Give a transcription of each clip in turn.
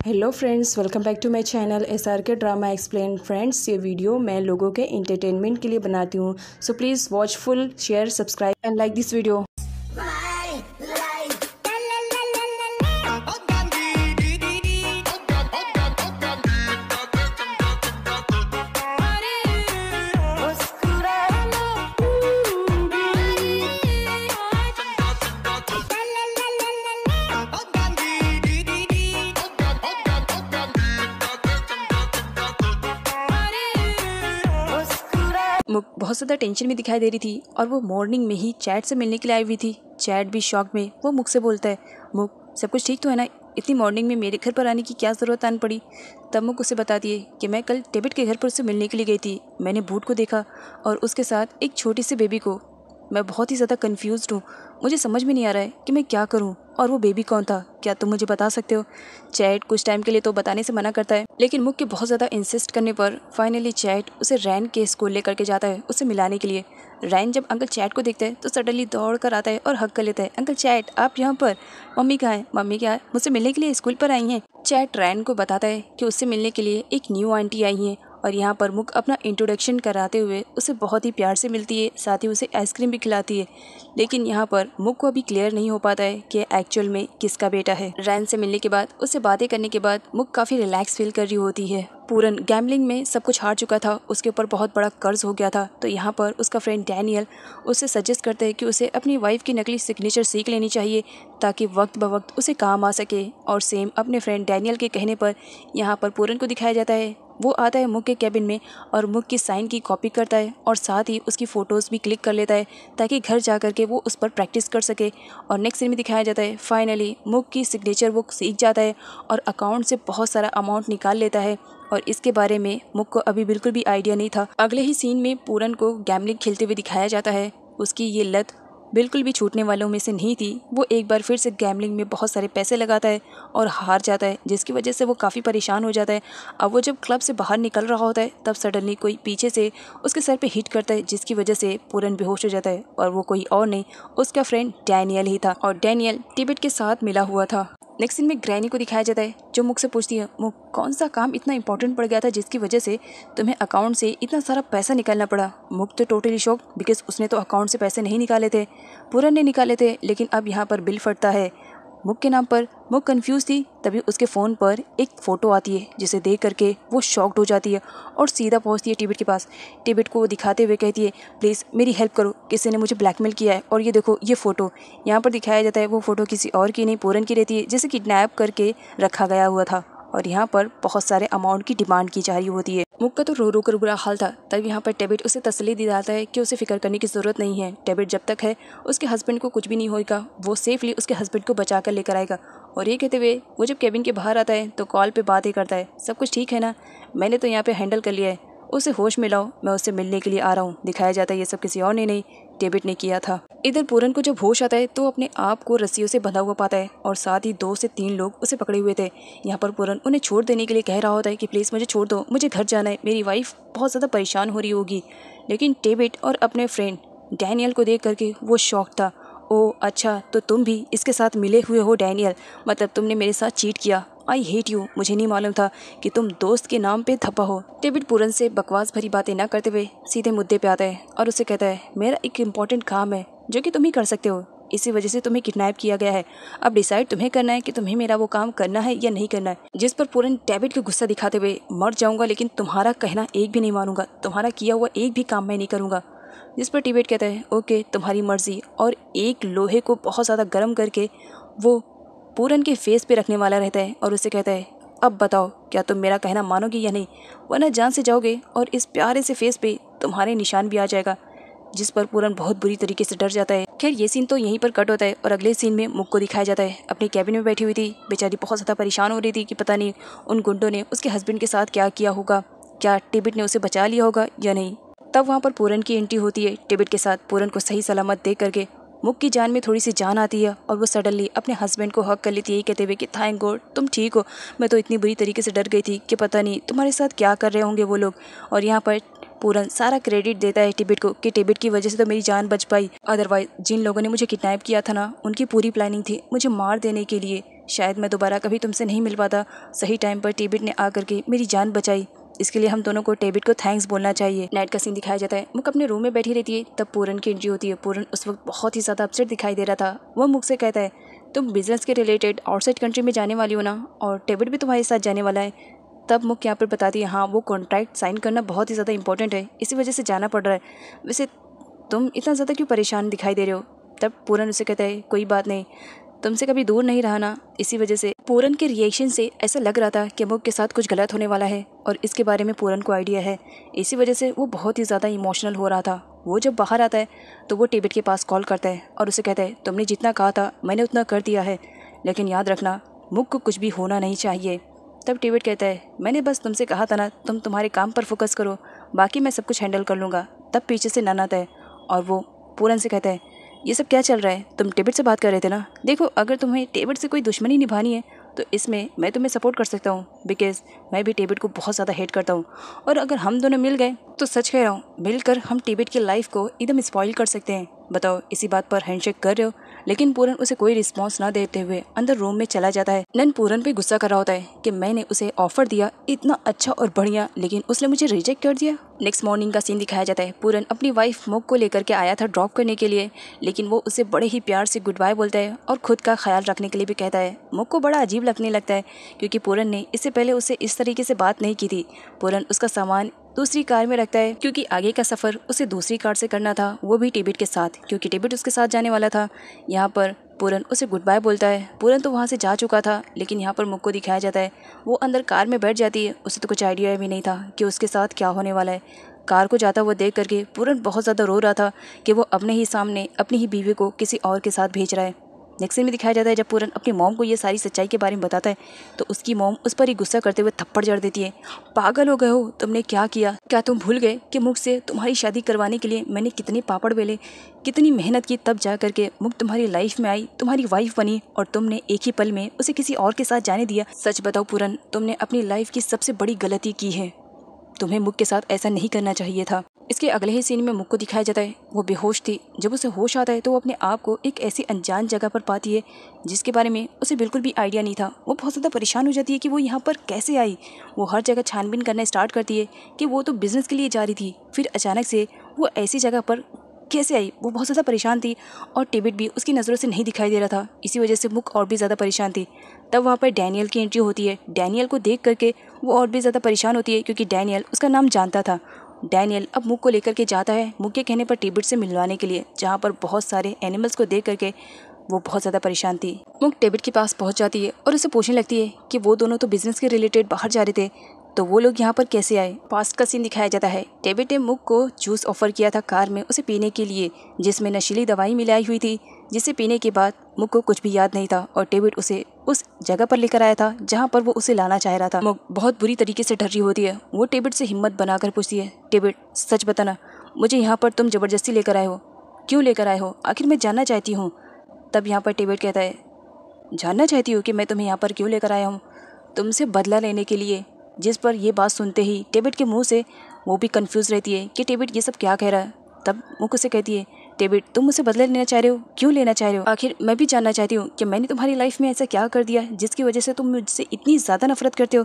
Hello friends, welcome back to my channel SRK drama explain. Friends, ये video मैं लोगों के एंटरटेनमेंट के लिए बनाती हूँ, so please watch full, share, subscribe and like this video. मुक बहुत ज़्यादा टेंशन में दिखाई दे रही थी और वो मॉर्निंग में ही चैट से मिलने के लिए आई हुई थी। चैट भी शॉक में वो मुक से बोलता है, मुक सब कुछ ठीक तो है ना? इतनी मॉर्निंग में मेरे घर पर आने की क्या ज़रूरत आन पड़ी? तब मुक उसे बताती है कि मैं कल डेविड के घर पर उससे मिलने के लिए गई थी। मैंने बूट को देखा और उसके साथ एक छोटी सी बेबी को। मैं बहुत ही ज़्यादा कन्फ्यूज्ड हूँ, मुझे समझ में नहीं आ रहा है कि मैं क्या करूँ। और वो बेबी कौन था, क्या तुम मुझे बता सकते हो? चैट कुछ टाइम के लिए तो बताने से मना करता है, लेकिन मुक के बहुत ज़्यादा इंसिस्ट करने पर फाइनली चैट उसे रैन के स्कूल लेकर के जाता है उसे मिलाने के लिए। रैन जब अंकल चैट को देखता है तो सडनली दौड़ कर आता है और हक कर लेता है, अंकल चैट आप यहाँ पर? मम्मी कहाँ है? मम्मी क्या है, मुझसे मिलने के लिए स्कूल पर आई हैं। चैट रैन को बताता है कि उससे मिलने के लिए एक न्यू आंटी आई हैं और यहाँ पर मुक अपना इंट्रोडक्शन कराते हुए उसे बहुत ही प्यार से मिलती है, साथ ही उसे आइसक्रीम भी खिलाती है। लेकिन यहाँ पर मुक को अभी क्लियर नहीं हो पाता है कि एक्चुअल में किसका बेटा है। रैन से मिलने के बाद उससे बातें करने के बाद मुक काफ़ी रिलैक्स फील कर रही होती है। पूरन गैम्बलिंग में सब कुछ हार चुका था, उसके ऊपर बहुत बड़ा कर्ज हो गया था। तो यहाँ पर उसका फ्रेंड डैनियल उसे सजेस्ट करते हैं कि उसे अपनी वाइफ की नकली सिग्नेचर सीख लेनी चाहिए ताकि वक्त ब वक्त उसे काम आ सके। और सेम अपने फ्रेंड डैनियल के कहने पर यहाँ पर पूरन को दिखाया जाता है। वो आता है मुक के कैबिन में और मुक की साइन की कॉपी करता है और साथ ही उसकी फ़ोटोज़ भी क्लिक कर लेता है ताकि घर जा कर के वो उस पर प्रैक्टिस कर सके। और नेक्स्ट सीन में दिखाया जाता है फाइनली मुक की सिग्नेचर वो सीख जाता है और अकाउंट से बहुत सारा अमाउंट निकाल लेता है। और इसके बारे में मुक को अभी बिल्कुल भी आइडिया नहीं था। अगले ही सीन में पूरन को गैम्बलिंग खेलते हुए दिखाया जाता है। उसकी ये लत बिल्कुल भी छूटने वालों में से नहीं थी। वो एक बार फिर से गैम्बलिंग में बहुत सारे पैसे लगाता है और हार जाता है, जिसकी वजह से वो काफ़ी परेशान हो जाता है। अब वो जब क्लब से बाहर निकल रहा होता है तब सडनली कोई पीछे से उसके सर पे हिट करता है, जिसकी वजह से पूरन बेहोश हो जाता है। और वो कोई और नहीं, उसका फ्रेंड डैनियल ही था और डैनियल टिबेट के साथ मिला हुआ था। नेक्स्ट सीन में ग्रैनी को दिखाया जाता है जो मुक से पूछती है, मुक कौन सा काम इतना इंपॉर्टेंट पड़ गया था जिसकी वजह से तुम्हें अकाउंट से इतना सारा पैसा निकालना पड़ा? मुक तो टोटली शॉक, बिकॉज उसने तो अकाउंट से पैसे नहीं निकाले थे, पूरन ने निकाले थे। लेकिन अब यहाँ पर बिल फटता है मुक के नाम पर। मुक कंफ्यूज थी, तभी उसके फ़ोन पर एक फ़ोटो आती है जिसे देख करके वो शॉक्ड हो जाती है और सीधा पहुंचती है टिबेट के पास। टिबेट को वो दिखाते हुए कहती है, प्लीज़ मेरी हेल्प करो, किसी ने मुझे ब्लैकमेल किया है और ये देखो ये फ़ोटो। यहाँ पर दिखाया जाता है वो फ़ोटो किसी और की नहीं, पूरन की रहती है, जिसे किडनैप करके रखा गया हुआ था। और यहाँ पर बहुत सारे अमाउंट की डिमांड की जा रही होती है। मुक का तो रो रो कर बुरा हाल था। तब यहाँ पर टेबिट उसे तसल्ली दिलाता है कि उसे फिक्र करने की ज़रूरत नहीं है। टेबिट जब तक है उसके हस्बैंड को कुछ भी नहीं होगा, वो सेफली उसके हस्बैंड को बचा कर लेकर आएगा। और ये कहते हुए वो जब केबिन के बाहर आता है तो कॉल पे बातें करता है, सब कुछ ठीक है ना, मैंने तो यहाँ पे हैंडल कर लिया है, उसे होश में लाओ, मैं उससे मिलने के लिए आ रहा हूँ। दिखाया जाता है ये सब किसी और ने नहीं, डेविड ने किया था। इधर पूरन को जब होश आता है तो अपने आप को रस्सियों से बंधा हुआ पाता है और साथ ही 2 से 3 लोग उसे पकड़े हुए थे। यहाँ पर पूरन उन्हें छोड़ देने के लिए कह रहा होता है कि प्लीज़ मुझे छोड़ दो, मुझे घर जाना है, मेरी वाइफ बहुत ज़्यादा परेशान हो रही होगी। लेकिन डेविड और अपने फ्रेंड डैनियल को देख करके वो शॉक था। ओह अच्छा, तो तुम भी इसके साथ मिले हुए हो डैनियल, मतलब तुमने मेरे साथ चीट किया। आई हेट यू, मुझे नहीं मालूम था कि तुम दोस्त के नाम पे धब्बा हो। डेविड पूरन से बकवास भरी बातें ना करते हुए सीधे मुद्दे पे आता है और उसे कहता है, मेरा एक इम्पॉर्टेंट काम है जो कि तुम ही कर सकते हो, इसी वजह से तुम्हें किडनैप किया गया है। अब डिसाइड तुम्हें करना है कि तुम्हें मेरा वो काम करना है या नहीं करना है। जिस पर पूरन डेविड को गुस्सा दिखाते हुए, मर जाऊंगा लेकिन तुम्हारा कहना एक भी नहीं मानूंगा, तुम्हारा किया हुआ एक भी काम मैं नहीं करूंगा। जिस पर टिबेट कहता है, ओके तुम्हारी मर्जी। और एक लोहे को बहुत ज़्यादा गर्म करके वो पूरन के फेस पे रखने वाला रहता है और उसे कहता है, अब बताओ क्या तुम मेरा कहना मानोगे या नहीं, वरना जान से जाओगे और इस प्यारे से फेस पे तुम्हारे निशान भी आ जाएगा। जिस पर पूरन बहुत बुरी तरीके से डर जाता है। खैर ये सीन तो यहीं पर कट होता है और अगले सीन में मुक को दिखाया जाता है अपने कैबिन में बैठी हुई थी। बेचारी बहुत ज़्यादा परेशान हो रही थी कि पता नहीं उन गुंडों ने उसके हस्बैंड के साथ क्या किया होगा, क्या टिबेट ने उसे बचा लिया होगा या नहीं। तब वहाँ पर पूरन की एंट्री होती है टिबेट के साथ। पूरन को सही सलामत देख करके मुक की जान में थोड़ी सी जान आती है और वो सडनली अपने हस्बैंड को हक कर लेती है, यही कहते हुए कि थैंक गॉड तुम ठीक हो, मैं तो इतनी बुरी तरीके से डर गई थी कि पता नहीं तुम्हारे साथ क्या कर रहे होंगे वो लोग। और यहाँ पर पूरन सारा क्रेडिट देता है टिबेट को कि टिबेट की वजह से तो मेरी जान बच पाई, अदरवाइज जिन लोगों ने मुझे किडनैप किया था ना, उनकी पूरी प्लानिंग थी मुझे मार देने के लिए। शायद मैं दोबारा कभी तुमसे नहीं मिल पाता। सही टाइम पर डेविड ने आकर के मेरी जान बचाई, इसके लिए हम दोनों को डेविड को थैंक्स बोलना चाहिए। नाइट का सीन दिखाया जाता है। मुक अपने रूम में बैठी रहती है, तब पूरन की एंट्री होती है। पूरन उस वक्त बहुत ही ज़्यादा अपसेट दिखाई दे रहा था। वह मुक से कहता है, तुम बिजनेस के रिलेटेड आउटसाइड कंट्री में जाने वाली हो ना, और डेविड भी तुम्हारे साथ जाने वाला है। तब मुक यहाँ पर बताती है, हाँ वो कॉन्ट्रैक्ट साइन करना बहुत ही ज़्यादा इंपॉर्टेंट है, इसी वजह से जाना पड़ रहा है। वैसे तुम इतना ज़्यादा क्यों परेशान दिखाई दे रहे हो? तब पूरन उसे कहता है, कोई बात नहीं, तुमसे कभी दूर नहीं रहा ना, इसी वजह से। पूरन के रिएक्शन से ऐसा लग रहा था कि मुक के साथ कुछ गलत होने वाला है और इसके बारे में पूरन को आइडिया है। इसी वजह से वो बहुत ही ज़्यादा इमोशनल हो रहा था। वो जब बाहर आता है तो वो डेविड के पास कॉल करता है और उसे कहता है, तुमने जितना कहा था मैंने उतना कर दिया है, लेकिन याद रखना मुक को कुछ भी होना नहीं चाहिए। तब डेविड कहता है, मैंने बस तुमसे कहा था ना, तुम तुम्हारे काम पर फोकस करो, बाकी मैं सब कुछ हैंडल कर लूँगा। तब पीछे से नन आता है और वो पूरन से कहता है, ये सब क्या चल रहा है? तुम डेविड से बात कर रहे थे ना? देखो, अगर तुम्हें डेविड से कोई दुश्मनी निभानी है तो इसमें मैं तुम्हें सपोर्ट कर सकता हूँ, बिकॉज मैं भी डेविड को बहुत ज़्यादा हेट करता हूँ। और अगर हम दोनों मिल गए तो सच कह रहा हूँ, मिलकर हम डेविड की लाइफ को एकदम स्पॉइल कर सकते हैं। बताओ, इसी बात पर हैंडशेक कर रहे हो? लेकिन पूरन उसे कोई रिस्पॉन्स ना देते हुए अंदर रूम में चला जाता है। नन पूरन पे गुस्सा कर रहा होता है कि मैंने उसे ऑफर दिया इतना अच्छा और बढ़िया, लेकिन उसने मुझे रिजेक्ट कर दिया। नेक्स्ट मॉर्निंग का सीन दिखाया जाता है। पूरन अपनी वाइफ मुक को लेकर के आया था ड्रॉप करने के लिए, लेकिन वो उसे बड़े ही प्यार से गुड बाय बोलता है और खुद का ख्याल रखने के लिए भी कहता है। मुक को बड़ा अजीब लगने लगता है क्योंकि पूरन ने इससे पहले उसे इस तरीके से बात नहीं की थी। पूरन उसका सामान दूसरी कार में रखता है क्योंकि आगे का सफ़र उसे दूसरी कार से करना था, वो भी डेविड के साथ, क्योंकि डेविड उसके साथ जाने वाला था। यहाँ पर पूरन उसे गुड बाय बोलता है। पूरन तो वहाँ से जा चुका था, लेकिन यहाँ पर मुक को दिखाया जाता है। वो अंदर कार में बैठ जाती है। उसे तो कुछ आइडिया भी नहीं था कि उसके साथ क्या होने वाला है। कार को जाता हुआ देख करके पूरन बहुत ज़्यादा रो रहा था कि वो अपने ही सामने अपनी ही बीवी को किसी और के साथ भेज रहा है। नेक्स्ट सीन में दिखाया जाता है, जब पूरन अपनी मॉम को ये सारी सच्चाई के बारे में बताता है तो उसकी मॉम उस पर ही गुस्सा करते हुए थप्पड़ जड़ देती है। पागल हो गए हो? तुमने क्या किया? क्या तुम भूल गए कि मुक से तुम्हारी शादी करवाने के लिए मैंने कितने पापड़ बेले, कितनी मेहनत की, तब जा करके मुक तुम्हारी लाइफ में आई, तुम्हारी वाइफ बनी, और तुमने एक ही पल में उसे किसी और के साथ जाने दिया। सच बताओ पूरन, तुमने अपनी लाइफ की सबसे बड़ी गलती की है। तुम्हें मुक के साथ ऐसा नहीं करना चाहिए था। इसके अगले ही सीन में मुक को दिखाया जाता है, वो बेहोश थी। जब उसे होश आता है तो वो अपने आप को एक ऐसी अनजान जगह पर पाती है जिसके बारे में उसे बिल्कुल भी आइडिया नहीं था। वो बहुत ज़्यादा परेशान हो जाती है कि वो यहाँ पर कैसे आई। वो हर जगह छानबीन करना स्टार्ट करती है कि वो तो बिज़नेस के लिए जा रही थी, फिर अचानक से वो ऐसी जगह पर कैसे आई। वो बहुत ज़्यादा परेशान थी और डेविड भी उसकी नज़रों से नहीं दिखाई दे रहा था। इसी वजह से मुक और भी ज़्यादा परेशान थी। तब वहाँ पर डैनियल की एंट्री होती है। डैनियल को देख करके वो और भी ज़्यादा परेशान होती है क्योंकि डैनियल उसका नाम जानता था। डैनियल अब मुक को लेकर के जाता है मुक के कहने पर डेविड से मिलवाने के लिए, जहाँ पर बहुत सारे एनिमल्स को देख करके वो बहुत ज़्यादा परेशान थी। मुक डेविड के पास पहुँच जाती है और उसे पूछने लगती है कि वो दोनों तो बिजनेस के रिलेटेड बाहर जा रहे थे, तो वो लोग यहाँ पर कैसे आए। पास्ट का सीन दिखाया जाता है। डेविड ने मुक को जूस ऑफर किया था कार में उसे पीने के लिए, जिसमें नशीली दवाई मिलाई हुई थी, जिसे पीने के बाद मुक को कुछ भी याद नहीं था और डेविड उसे उस जगह पर लेकर आया था जहाँ पर वो उसे लाना चाह रहा था। मुक बहुत बुरी तरीके से डर रही होती है। वो डेविड से हिम्मत बनाकर पूछती है, डेविड सच बताना, मुझे यहाँ पर तुम ज़बरदस्ती लेकर आए हो? क्यों लेकर आए हो? आखिर मैं जानना चाहती हूँ। तब यहाँ पर डेविड कहता है, जानना चाहती हूँ कि मैं तुम्हें यहाँ पर क्यों लेकर आया हूँ? तुमसे बदला लेने के लिए। जिस पर ये बात सुनते ही डेविड के मुंह से वो भी कंफ्यूज रहती है कि डेविड ये सब क्या कह रहा है। तब मुक उसे कहती है, डेविड तुम मुझसे बदला लेना चाह रहे हो? क्यों लेना चाह रहे हो? आखिर मैं भी जानना चाहती हूँ कि मैंने तुम्हारी लाइफ में ऐसा क्या कर दिया जिसकी वजह से तुम मुझसे इतनी ज़्यादा नफरत करते हो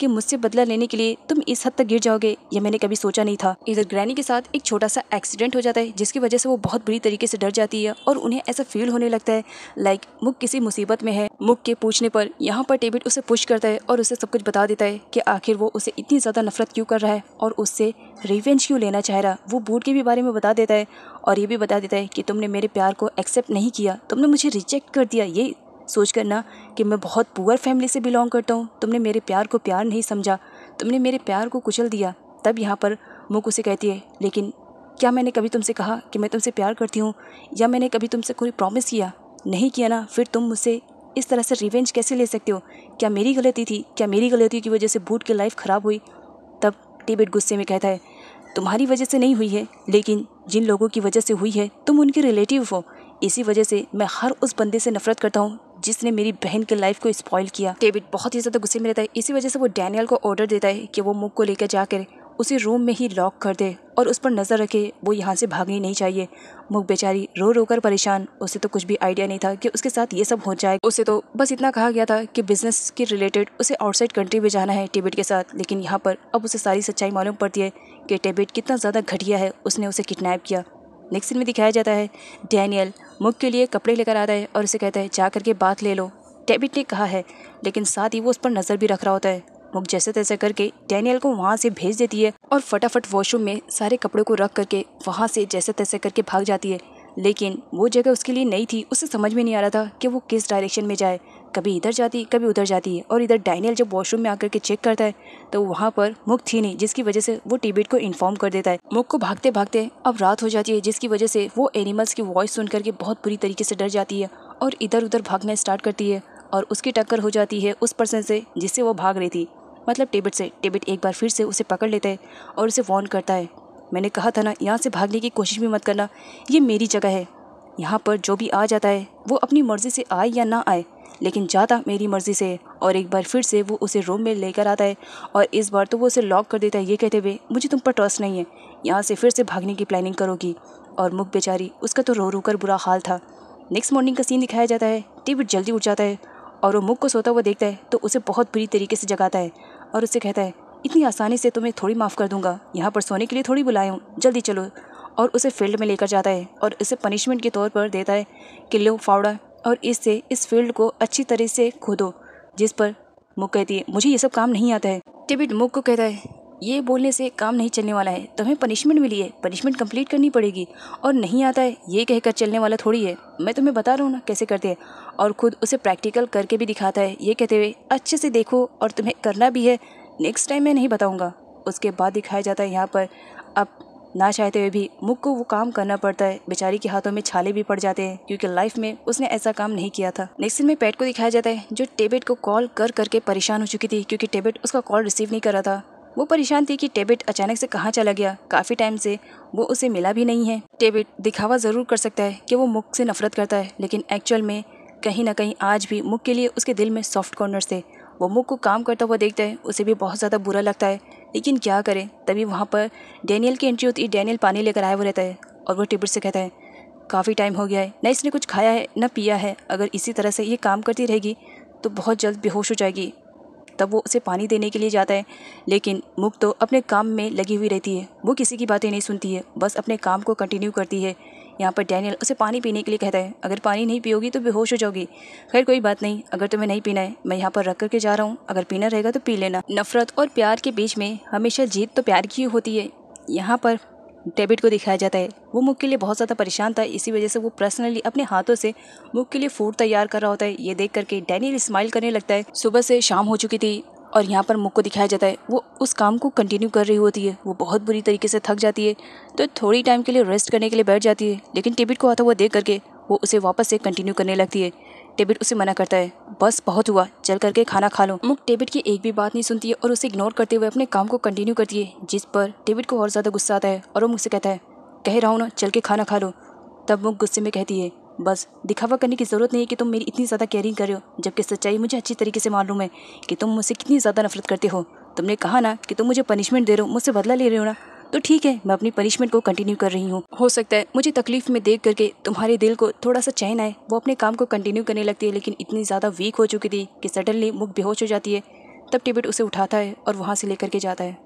कि मुझसे बदला लेने के लिए तुम इस हद तक गिर जाओगे, ये मैंने कभी सोचा नहीं था। इधर ग्रैनी के साथ एक छोटा सा एक्सीडेंट हो जाता है जिसकी वजह से वो बहुत बुरी तरीके से डर जाती है और उन्हें ऐसा फील होने लगता है लाइक मुक किसी मुसीबत में है। मुक के पूछने पर यहाँ पर डेविड उसे पुश करता है और उसे सब कुछ बता देता है कि आखिर वो उसे इतनी ज़्यादा नफरत क्यों कर रहा है और उससे रिवेंज क्यों लेना चाह रहा। वो बूट के भी बारे में बता देता है और ये भी बता देता है कि तुमने मेरे प्यार को एक्सेप्ट नहीं किया, तुमने मुझे रिजेक्ट कर दिया, ये सोच कर ना कि मैं बहुत पुअर फैमिली से बिलोंग करता हूँ। तुमने मेरे प्यार को प्यार नहीं समझा, तुमने मेरे प्यार को कुचल दिया। तब यहाँ पर मुक उसे कहती है, लेकिन क्या मैंने कभी तुमसे कहा कि मैं तुमसे प्यार करती हूँ, या मैंने कभी तुमसे कोई प्रॉमिस किया? नहीं किया ना, फिर तुम मुझसे इस तरह से रिवेंज कैसे ले सकते हो? क्या मेरी गलती थी? क्या मेरी गलती की वजह से बूट की लाइफ ख़राब हुई? तब डेविड गुस्से में कहता है, तुम्हारी वजह से नहीं हुई है, लेकिन जिन लोगों की वजह से हुई है तुम उनके रिलेटिव हो। इसी वजह से मैं हर उस बंदे से नफरत करता हूँ जिसने मेरी बहन के लाइफ को स्पॉइल किया। डेविड बहुत ही ज़्यादा गुस्से में रहता है। इसी वजह से वो डैनियल को ऑर्डर देता है कि वो मुक को लेकर जाकर उसे रूम में ही लॉक कर दे और उस पर नज़र रखे, वो यहाँ से भागनी नहीं चाहिए। मुक बेचारी रो रो कर परेशान, उसे तो कुछ भी आइडिया नहीं था कि उसके साथ ये सब हो जाए। उसे तो बस इतना कहा गया था कि बिजनेस के रिलेटेड उसे आउटसाइड कंट्री में जाना है टेबिट के साथ, लेकिन यहाँ पर अब उसे सारी सच्चाई मालूम पड़ती है कि टेबिट कितना ज़्यादा घटिया है, उसने उसे किडनैप किया। नेक्स्ट सीन में दिखाया जाता है डैनियल मुक के लिए कपड़े लेकर आता है और उसे कहता है जा करके बात ले लो। टेबिट ने कहा है, लेकिन साथ ही वो उस पर नज़र भी रख रहा होता है। मुक जैसे तैसे करके डैनियल को वहाँ से भेज देती है और फटाफट वॉशरूम में सारे कपड़ों को रख करके वहाँ से जैसे तैसे करके भाग जाती है। लेकिन वो जगह उसके लिए नई थी, उसे समझ में नहीं आ रहा था कि वो किस डायरेक्शन में जाए। कभी इधर जाती कभी उधर जाती है और इधर डैनियल जब वॉशरूम में आकर के चेक करता है तो वहाँ पर मुक थी नहीं, जिसकी वजह से वो टेबिट को इन्फॉर्म कर देता है। मुक को भागते भागते अब रात हो जाती है, जिसकी वजह से वो एनिमल्स की वॉइस सुन करके बहुत बुरी तरीके से डर जाती है और इधर उधर भागना स्टार्ट करती है और उसकी टक्कर हो जाती है उस पर्सन से जिससे वो भाग रही थी, मतलब टेबिट से। टेबिट एक बार फिर से उसे पकड़ लेता है और उसे वार्न करता है, मैंने कहा था ना यहाँ से भागने की कोशिश भी मत करना, ये मेरी जगह है। यहाँ पर जो भी आ जाता है वो अपनी मर्ज़ी से आए या ना आए, लेकिन जाता मेरी मर्ज़ी से है। और एक बार फिर से वो उसे रूम में लेकर आता है और इस बार तो वो उसे लॉक कर देता है, ये कहते हुए मुझे तुम पर ट्रस्ट नहीं है, यहाँ से फिर से भागने की प्लानिंग करोगी। और मुक बेचारी उसका तो रो रो कर बुरा हाल था। नेक्स्ट मॉर्निंग का सीन दिखाया जाता है। टेबिट जल्दी उठ जाता है और वो मुक को सोता हुआ देखता है तो उसे बहुत बुरी तरीके से जगाता है और उससे कहता है, इतनी आसानी से तुम्हें थोड़ी माफ़ कर दूंगा, यहाँ पर सोने के लिए थोड़ी बुलाया हूँ, जल्दी चलो। और उसे फील्ड में लेकर जाता है और इसे पनिशमेंट के तौर पर देता है कि लो फावड़ा और इससे इस फील्ड को अच्छी तरह से खोदो। जिस पर मुक कहती है, मुझे ये सब काम नहीं आता है। टेबिट मुक को कहता है, ये बोलने से काम नहीं चलने वाला है, तुम्हें पनिशमेंट मिली है, पनिशमेंट कंप्लीट करनी पड़ेगी, और नहीं आता है ये कहकर चलने वाला थोड़ी है, मैं तुम्हें बता रहा हूँ ना कैसे करते हैं। और खुद उसे प्रैक्टिकल करके भी दिखाता है, ये कहते हुए अच्छे से देखो और तुम्हें करना भी है, नेक्स्ट टाइम मैं नहीं बताऊँगा। उसके बाद दिखाया जाता है यहाँ पर अब ना चाहते हुए भी मुक को वो काम करना पड़ता है। बेचारी के हाथों में छाले भी पड़ जाते हैं क्योंकि लाइफ में उसने ऐसा काम नहीं किया था। नेक्स्ट सीन में पैट को दिखाया जाता है जो टेबिट को कॉल कर करके परेशान हो चुकी थी क्योंकि टेबिट उसका कॉल रिसीव नहीं कर रहा था। वो परेशान थी कि टेबिट अचानक से कहाँ चला गया, काफ़ी टाइम से वो उसे मिला भी नहीं है। टेबिट दिखावा ज़रूर कर सकता है कि वो मुक से नफरत करता है, लेकिन एक्चुअल में कहीं ना कहीं आज भी मुक के लिए उसके दिल में सॉफ्ट कॉर्नर्स थे। वो मुक को काम करता हुआ देखता है, उसे भी बहुत ज़्यादा बुरा लगता है, लेकिन क्या करे। तभी वहाँ पर डैनियल की एंट्री होती है। डैनियल पानी लेकर आया हुआ रहता है और वो टेबिट से कहता है, काफ़ी टाइम हो गया है, न इसने कुछ खाया है न पिया है, अगर इसी तरह से ये काम करती रहेगी तो बहुत जल्द बेहोश हो जाएगी। तब वो उसे पानी देने के लिए जाता है, लेकिन मुक तो अपने काम में लगी हुई रहती है, वो किसी की बातें नहीं सुनती है, बस अपने काम को कंटिन्यू करती है। यहाँ पर डैनियल उसे पानी पीने के लिए कहता है, अगर पानी नहीं पियोगी तो बेहोश हो जाओगी। खैर कोई बात नहीं, अगर तुम्हें नहीं पीना है मैं यहाँ पर रख करके जा रहा हूँ, अगर पीना रहेगा तो पी लेना। नफरत और प्यार के बीच में हमेशा जीत तो प्यार की होती है। यहाँ पर टेबिट को दिखाया जाता है, वो मुक के लिए बहुत ज़्यादा परेशान था, इसी वजह से वो पर्सनली अपने हाथों से मुक के लिए फूड तैयार कर रहा होता है। ये देख करके डैनियल स्माइल करने लगता है। सुबह से शाम हो चुकी थी और यहाँ पर मुक को दिखाया जाता है वो उस काम को कंटिन्यू कर रही होती है। वो बहुत बुरी तरीके से थक जाती है तो थोड़ी टाइम के लिए रेस्ट करने के लिए बैठ जाती है, लेकिन टेबिट को आता हुआ देख करके वो उसे वापस से कंटिन्यू करने लगती है। टेबिट उसे मना करता है, बस बहुत हुआ, चल करके खाना खा लो। मुक टेबिट की एक भी बात नहीं सुनती है और उसे इग्नोर करते हुए अपने काम को कंटिन्यू करती है, जिस पर टेबिट को और ज़्यादा गुस्सा आता है और वो मुझसे कहता है, कह रहा हूँ ना चल के खाना खा लो। तब मुक गुस्से में कहती है, बस दिखावा करने की ज़रूरत नहीं है कि तुम मेरी इतनी ज़्यादा केयरिंग कर रहे हो, जबकि सच्चाई मुझे अच्छी तरीके से मालूम है कि तुम मुझसे कितनी ज़्यादा नफरत करते हो। तुमने कहा ना कि तुम मुझे पनिशमेंट दे रहे हो, मुझसे बदला ले रहे हो ना, तो ठीक है मैं अपनी पनिशमेंट को कंटिन्यू कर रही हूँ। हो सकता है मुझे तकलीफ में देख करके तुम्हारे दिल को थोड़ा सा चैन आए। वो अपने काम को कंटिन्यू करने लगती है, लेकिन इतनी ज़्यादा वीक हो चुकी थी कि सडनली मुक बेहोश हो जाती है। तब टेबिट उसे उठाता है और वहाँ से लेकर के जाता है।